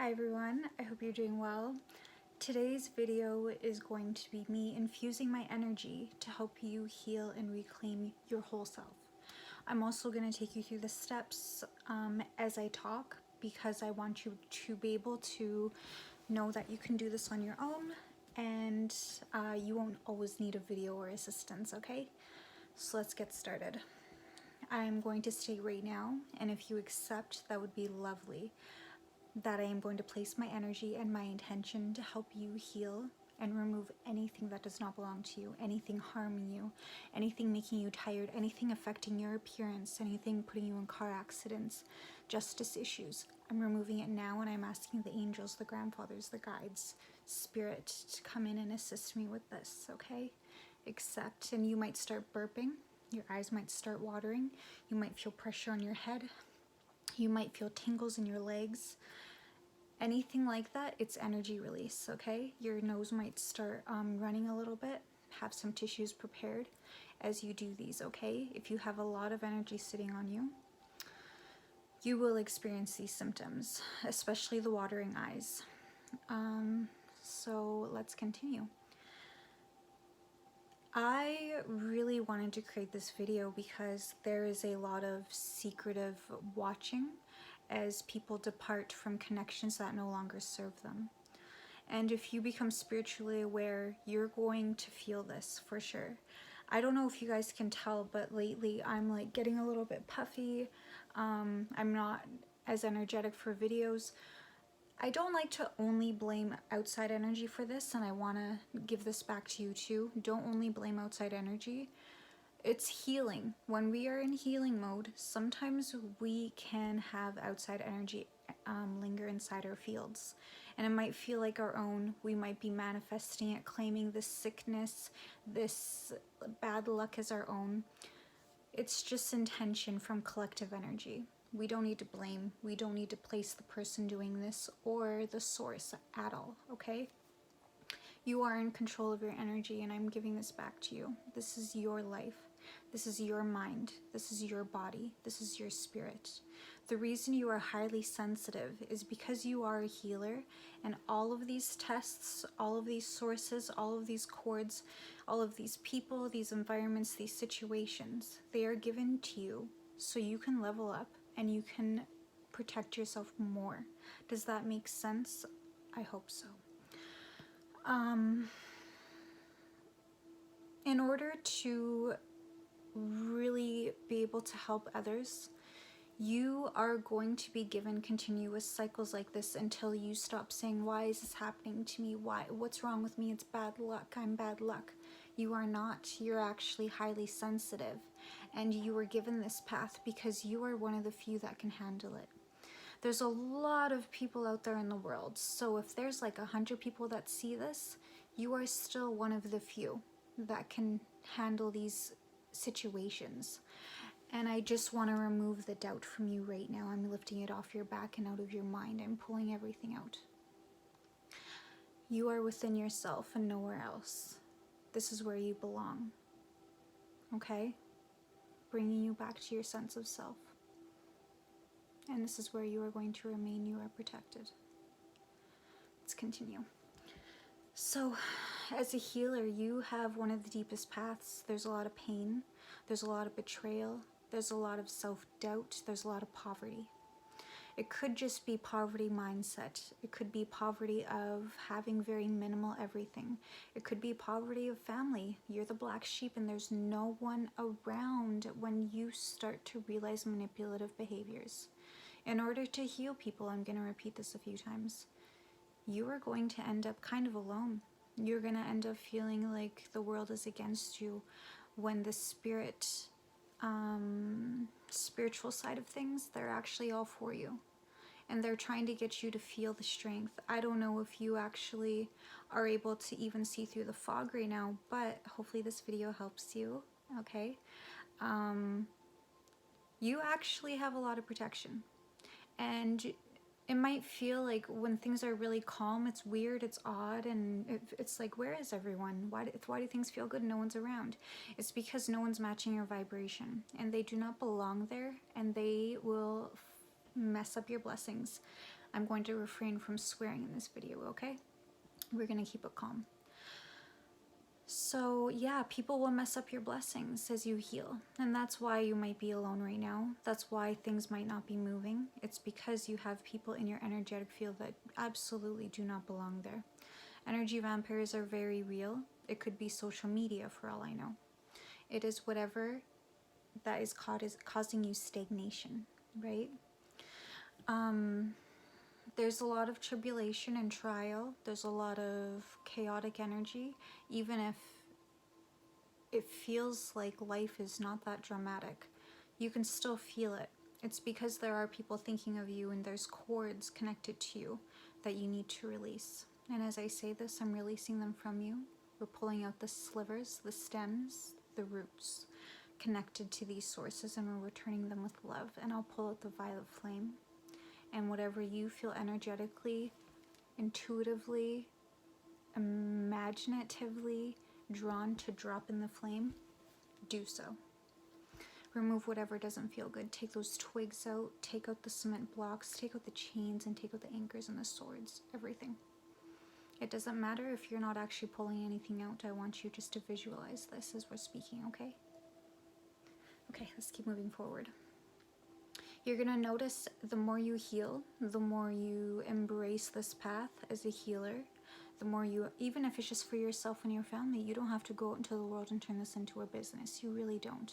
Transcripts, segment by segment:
Hi everyone, I hope you're doing well. Today's video is going to be me infusing my energy to help you heal and reclaim your whole self. I'm also going to take you through the steps as I talk because I want you to be able to know that you can do this on your own and you won't always need a video or assistance, okay? So let's get started. I'm going to state right now, and if you accept, that would be lovely, that I am going to place my energy and my intention to help you heal and remove anything that does not belong to you, anything harming you, anything making you tired, anything affecting your appearance, anything putting you in car accidents, justice issues. I'm removing it now, and I'm asking the angels, the grandfathers, the guides, spirit to come in and assist me with this, okay? Accept, and you might start burping, your eyes might start watering, you might feel pressure on your head, you might feel tingles in your legs. Anything like that, it's energy release, okay? Your nose might start running a little bit. Have some tissues prepared as you do these, okay? If you have a lot of energy sitting on you, you will experience these symptoms, especially the watering eyes. So let's continue. I really wanted to create this video because there is a lot of secretive watching as people depart from connections that no longer serve them. And if you become spiritually aware, you're going to feel this for sure. I don't know if you guys can tell, but lately I'm like getting a little bit puffy. I'm not as energetic for videos. I don't like to only blame outside energy for this, and I want to give this back to you too. Don't only blame outside energy. It's healing. When we are in healing mode, sometimes we can have outside energy linger inside our fields. And it might feel like our own. We might be manifesting it, claiming this sickness, this bad luck as our own. It's just intention from collective energy. We don't need to blame. We don't need to place the person doing this or the source at all, okay? You are in control of your energy, and I'm giving this back to you. This is your life. This is your mind. This is your body. This is your spirit. The reason you are highly sensitive is because you are a healer, and all of these tests, all of these sources, all of these cords, all of these people, these environments, these situations, they are given to you so you can level up and you can protect yourself more. Does that make sense? I hope so. In order to really be able to help others, you are going to be given continuous cycles like this until you stop saying, why is this happening to me? What's wrong with me? It's bad luck. I'm bad luck. You are not. You're actually highly sensitive, and you were given this path because you are one of the few that can handle it. There's a lot of people out there in the world, so if there's like 100 people that see this, you are still one of the few that can handle these situations. And I just want to remove the doubt from you right now. I'm lifting it off your back and out of your mind. I'm pulling everything out. You are within yourself and nowhere else. This is where you belong. Okay? Bringing you back to your sense of self. And this is where you are going to remain. You are protected. Let's continue. So, as a healer, you have one of the deepest paths. There's a lot of pain. There's a lot of betrayal. There's a lot of self-doubt. There's a lot of poverty. It could just be poverty mindset. It could be poverty of having very minimal everything. It could be poverty of family. You're the black sheep and there's no one around when you start to realize manipulative behaviors. In order to heal people, I'm going to repeat this a few times, you are going to end up kind of alone. You're going to end up feeling like the world is against you when the spiritual side of things, they're actually all for you. And they're trying to get you to feel the strength. I don't know if you actually are able to even see through the fog right now, but hopefully this video helps you, okay? You actually have a lot of protection. And it might feel like when things are really calm, it's weird, it's odd, and it's like, where is everyone? Why do things feel good? No one's around. It's because no one's matching your vibration, and they do not belong there, and they will mess up your blessings. I'm going to refrain from swearing in this video, okay? We're going to keep it calm. So yeah, people will mess up your blessings as you heal. And that's why you might be alone right now. That's why things might not be moving. It's because you have people in your energetic field that absolutely do not belong there. Energy vampires are very real. It could be social media for all I know. It is whatever that is causing you stagnation, right? There's a lot of tribulation and trial. There's a lot of chaotic energy, even if it feels like life is not that dramatic. You can still feel it. It's because there are people thinking of you and there's cords connected to you that you need to release. And as I say this, I'm releasing them from you. We're pulling out the slivers, the stems, the roots connected to these sources, and we're returning them with love. And I'll pull out the violet flame. And whatever you feel energetically, intuitively, imaginatively drawn to drop in the flame, do so. Remove whatever doesn't feel good. Take those twigs out, take out the cement blocks, take out the chains, and take out the anchors and the swords, everything. It doesn't matter if you're not actually pulling anything out. I want you just to visualize this as we're speaking, okay? Okay, let's keep moving forward. You're gonna notice the more you heal, the more you embrace this path as a healer, the more you, even if it's just for yourself and your family, you don't have to go out into the world and turn this into a business. You really don't.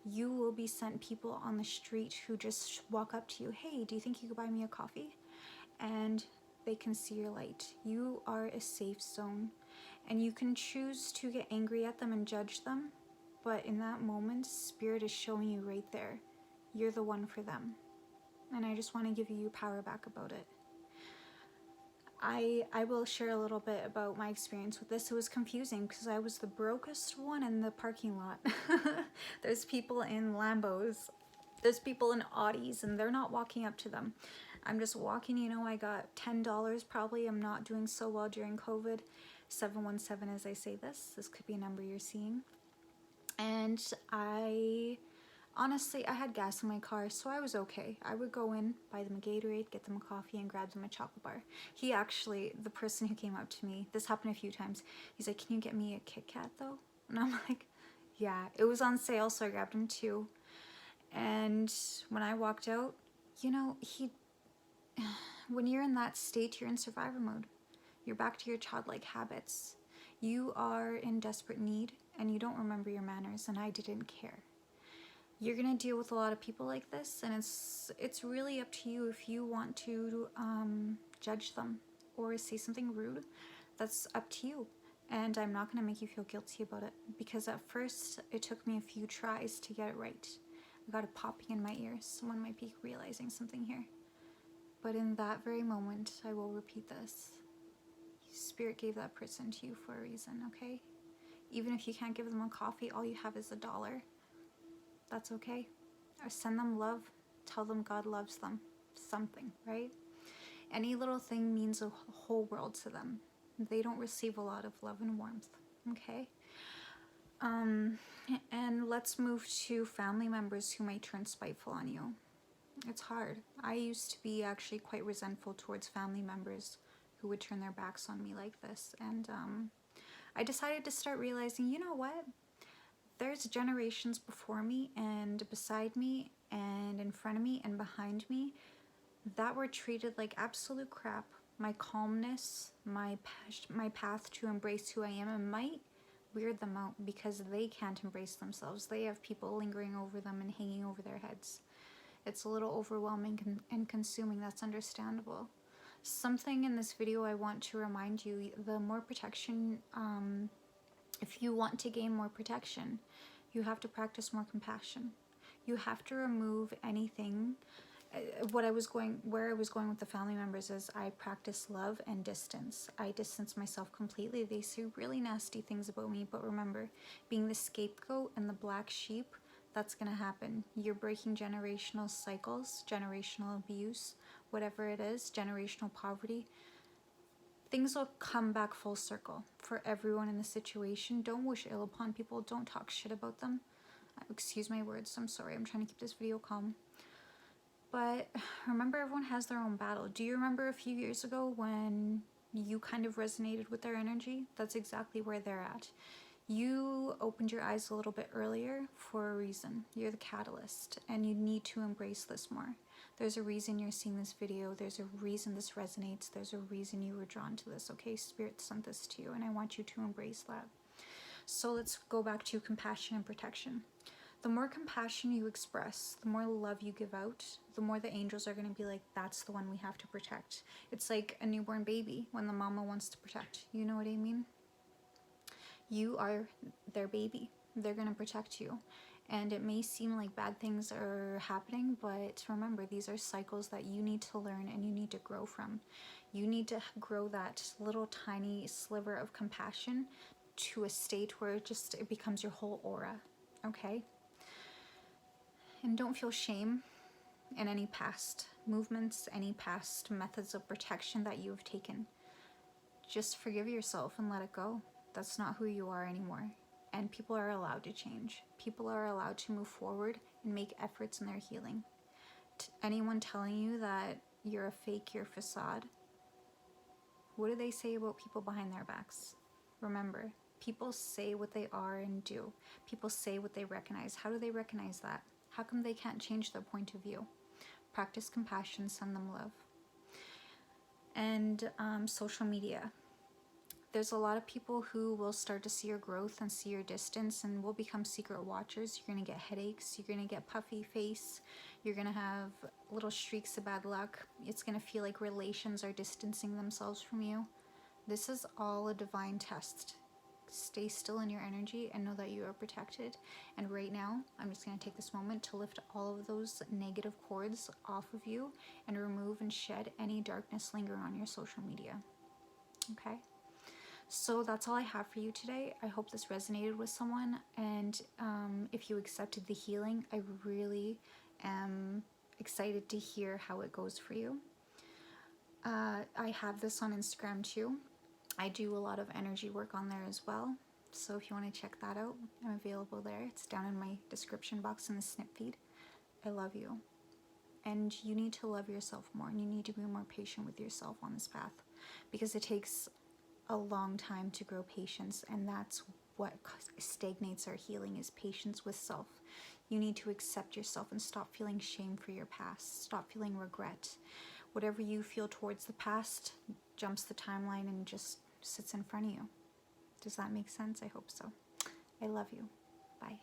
You will be sent people on the street who just walk up to you, hey, do you think you could buy me a coffee? And they can see your light. You are a safe zone, and you can choose to get angry at them and judge them, but in that moment, Spirit is showing you right there, you're the one for them. And I just want to give you your power back about it. I will share a little bit about my experience with this. It was confusing because I was the brokest one in the parking lot. There's people in Lambos, there's people in Audis, and they're not walking up to them. I'm just walking, you know, I got $10 probably. I'm not doing so well during COVID. 717 as I say this. This could be a number you're seeing. And honestly, I had gas in my car, so I was okay. I would go in, buy them a Gatorade, get them a coffee, and grab them a chocolate bar. He actually, the person who came up to me, this happened a few times, he's like, can you get me a Kit Kat though? And I'm like, yeah. It was on sale, so I grabbed him 2. And when I walked out, you know, when you're in that state, you're in survivor mode. You're back to your childlike habits. You are in desperate need, and you don't remember your manners, and I didn't care. You're gonna deal with a lot of people like this, and it's really up to you if you want to judge them or say something rude. That's up to you, and I'm not gonna make you feel guilty about it, because at first it took me a few tries to get it right. I got a popping in my ears. Someone might be realizing something here, but in that very moment, I will repeat this. Spirit gave that person to you for a reason, okay? Even if you can't give them a coffee, all you have is $1. That's okay. Or send them love. Tell them God loves them. Something, right? Any little thing means a whole world to them. They don't receive a lot of love and warmth, okay? And let's move to family members who might turn spiteful on you. It's hard. I used to be actually quite resentful towards family members who would turn their backs on me like this. And I decided to start realizing, you know what? There's generations before me and beside me and in front of me and behind me that were treated like absolute crap. My calmness, my path to embrace who I am, and might weird them out because they can't embrace themselves. They have people lingering over them and hanging over their heads. It's a little overwhelming and consuming. That's understandable. Something in this video I want to remind you, the more protection, if you want to gain more protection, you have to practice more compassion. You have to remove anything. Where I was going with the family members is I practice love and distance. I distance myself completely. They say really nasty things about me, but remember, being the scapegoat and the black sheep, that's gonna happen. You're breaking generational cycles, generational abuse, whatever it is, generational poverty. Things will come back full circle for everyone in the situation. Don't wish ill upon people. Don't talk shit about them. Excuse my words. I'm sorry. I'm trying to keep this video calm. But remember, everyone has their own battle. Do you remember a few years ago when you kind of resonated with their energy? That's exactly where they're at. You opened your eyes a little bit earlier for a reason. You're the catalyst, and you need to embrace this more. There's a reason you're seeing this video. There's a reason this resonates. There's a reason you were drawn to this, okay? Spirit sent this to you, and I want you to embrace that. So let's go back to compassion and protection. The more compassion you express, the more love you give out, the more the angels are going to be like, that's the one we have to protect. It's like a newborn baby when the mama wants to protect. You know what I mean? You are their baby. They're going to protect you. And it may seem like bad things are happening, but remember, these are cycles that you need to learn and you need to grow from. You need to grow that little tiny sliver of compassion to a state where it becomes your whole aura, okay? And don't feel shame in any past movements, any past methods of protection that you have taken. Just forgive yourself and let it go. That's not who you are anymore. And people are allowed to change. People are allowed to move forward and make efforts in their healing. Anyone telling you that you're a fake, you're a facade, what do they say about people behind their backs? Remember, people say what they are and do. People say what they recognize. How do they recognize that? How come they can't change their point of view? Practice compassion, send them love. And social media. There's a lot of people who will start to see your growth and see your distance and will become secret watchers. You're going to get headaches. You're going to get puffy face. You're going to have little streaks of bad luck. It's going to feel like relations are distancing themselves from you. This is all a divine test. Stay still in your energy and know that you are protected. And right now, I'm just going to take this moment to lift all of those negative cords off of you and remove and shed any darkness lingering on your social media. Okay? So that's all I have for you today. I hope this resonated with someone, and if you accepted the healing, I really am excited to hear how it goes for you. I have this on Instagram too. I do a lot of energy work on there as well, so if you want to check that out, I'm available there. It's down in my description box in the snip feed. I love you, and you need to love yourself more, and you need to be more patient with yourself on this path, because it takes a long time to grow patience, and that's what stagnates our healing, is patience with self. You need to accept yourself and stop feeling shame for your past. Stop feeling regret. Whatever you feel towards the past jumps the timeline and just sits in front of you. Does that make sense? I hope so. I love you. Bye.